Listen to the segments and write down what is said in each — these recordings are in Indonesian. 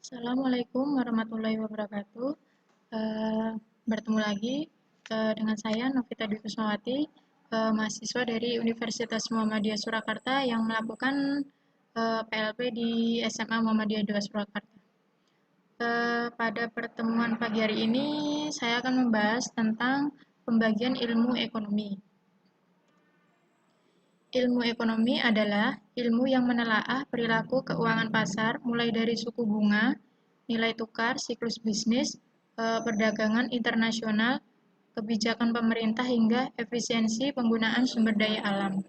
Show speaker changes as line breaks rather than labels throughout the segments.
Assalamualaikum warahmatullahi wabarakatuh. Eh, Bertemu lagi dengan saya Novita Dwi Kusmawati, mahasiswa dari Universitas Muhammadiyah Surakarta yang melakukan PLP di SMA Muhammadiyah 2 Surakarta. Pada pertemuan pagi hari ini, saya akan membahas tentang pembagian ilmu ekonomi. Ilmu ekonomi adalah ilmu yang menelaah perilaku keuangan pasar mulai dari suku bunga, nilai tukar, siklus bisnis, perdagangan internasional, kebijakan pemerintah hingga efisiensi penggunaan sumber daya alam.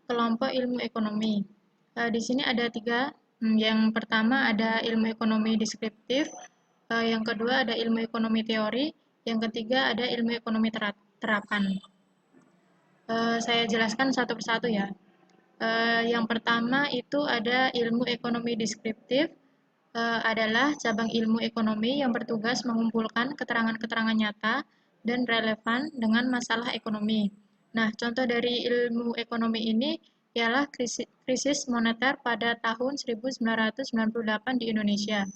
Kelompok ilmu ekonomi. Di sini ada tiga. Yang pertama ada ilmu ekonomi deskriptif, yang kedua ada ilmu ekonomi teori, yang ketiga ada ilmu ekonomi terapan. Saya jelaskan satu persatu ya. Yang pertama itu ada ilmu ekonomi deskriptif, adalah cabang ilmu ekonomi yang bertugas mengumpulkan keterangan-keterangan nyata dan relevan dengan masalah ekonomi. Nah, contoh dari ilmu ekonomi ini ialah krisis moneter pada tahun 1998 di Indonesia.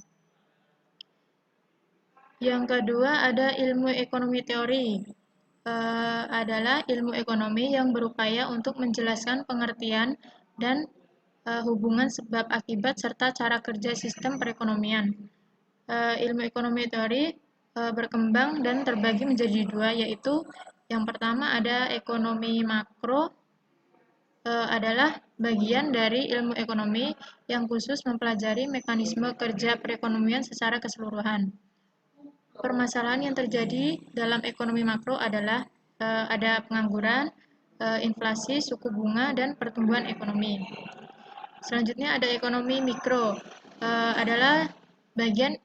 Yang kedua ada ilmu ekonomi teori, adalah ilmu ekonomi yang berupaya untuk menjelaskan pengertian dan hubungan sebab akibat serta cara kerja sistem perekonomian. Ilmu ekonomi teori berkembang dan terbagi menjadi dua, yaitu yang pertama ada ekonomi makro, adalah bagian dari ilmu ekonomi yang khusus mempelajari mekanisme kerja perekonomian secara keseluruhan. Permasalahan yang terjadi dalam ekonomi makro adalah ada pengangguran, inflasi, suku bunga, dan pertumbuhan ekonomi. Selanjutnya ada ekonomi mikro, adalah bagian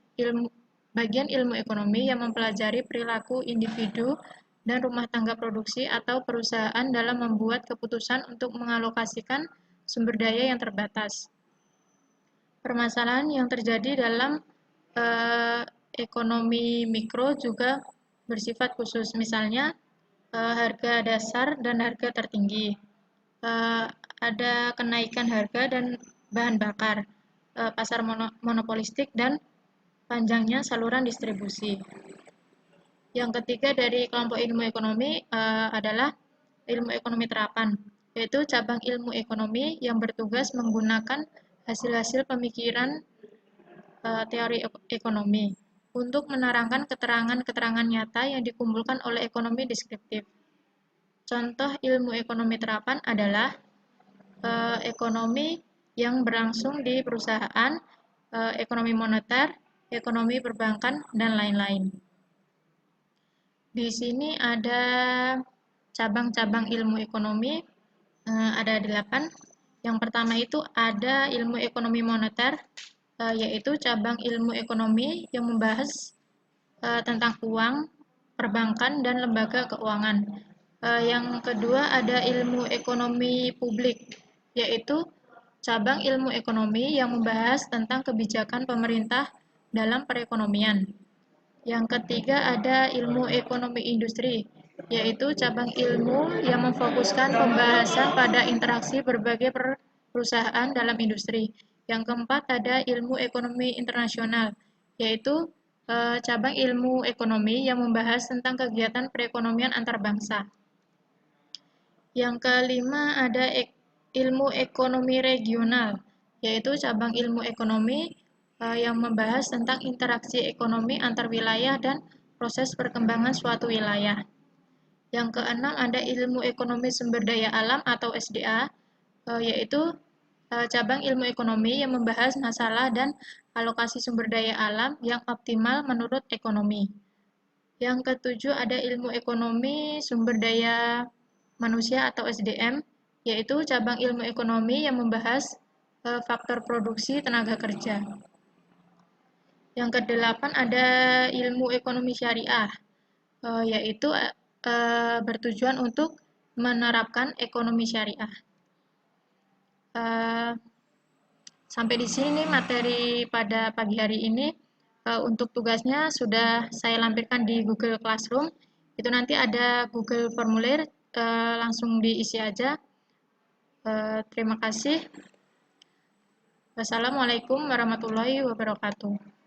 ilmu ekonomi yang mempelajari perilaku individu dan rumah tangga produksi atau perusahaan dalam membuat keputusan untuk mengalokasikan sumber daya yang terbatas. Permasalahan yang terjadi dalam ekonomi mikro juga bersifat khusus, misalnya harga dasar dan harga tertinggi. Ada kenaikan harga dan bahan bakar, pasar monopolistik, dan panjangnya saluran distribusi. Yang ketiga dari kelompok ilmu ekonomi adalah ilmu ekonomi terapan, yaitu cabang ilmu ekonomi yang bertugas menggunakan hasil-hasil pemikiran teori ekonomi untuk menerangkan keterangan-keterangan nyata yang dikumpulkan oleh ekonomi deskriptif. Contoh ilmu ekonomi terapan adalah ekonomi yang berlangsung di perusahaan, ekonomi moneter, ekonomi perbankan, dan lain-lain. Di sini ada cabang-cabang ilmu ekonomi, ada 8. Yang pertama itu ada ilmu ekonomi moneter, yaitu cabang ilmu ekonomi yang membahas tentang uang, perbankan, dan lembaga keuangan. Yang kedua ada ilmu ekonomi publik, yaitu cabang ilmu ekonomi yang membahas tentang kebijakan pemerintah dalam perekonomian. Yang ketiga ada ilmu ekonomi industri, yaitu cabang ilmu yang memfokuskan pembahasan pada interaksi berbagai perusahaan dalam industri. Yang keempat ada ilmu ekonomi internasional, yaitu cabang ilmu ekonomi yang membahas tentang kegiatan perekonomian antar bangsa. Yang kelima ada ilmu ekonomi regional, yaitu cabang ilmu ekonomi yang membahas tentang interaksi ekonomi antar wilayah dan proses perkembangan suatu wilayah. Yang keenam ada ilmu ekonomi sumber daya alam atau SDA, yaitu cabang ilmu ekonomi yang membahas masalah dan alokasi sumber daya alam yang optimal menurut ekonomi. Yang ketujuh ada ilmu ekonomi sumber daya manusia atau SDM, yaitu cabang ilmu ekonomi yang membahas faktor produksi tenaga kerja. Yang kedelapan ada ilmu ekonomi syariah, yaitu bertujuan untuk menerapkan ekonomi syariah. Sampai di sini materi pada pagi hari ini. Untuk tugasnya sudah saya lampirkan di Google Classroom. Itu nanti ada Google Formulir, langsung diisi aja. Terima kasih. Wassalamualaikum warahmatullahi wabarakatuh.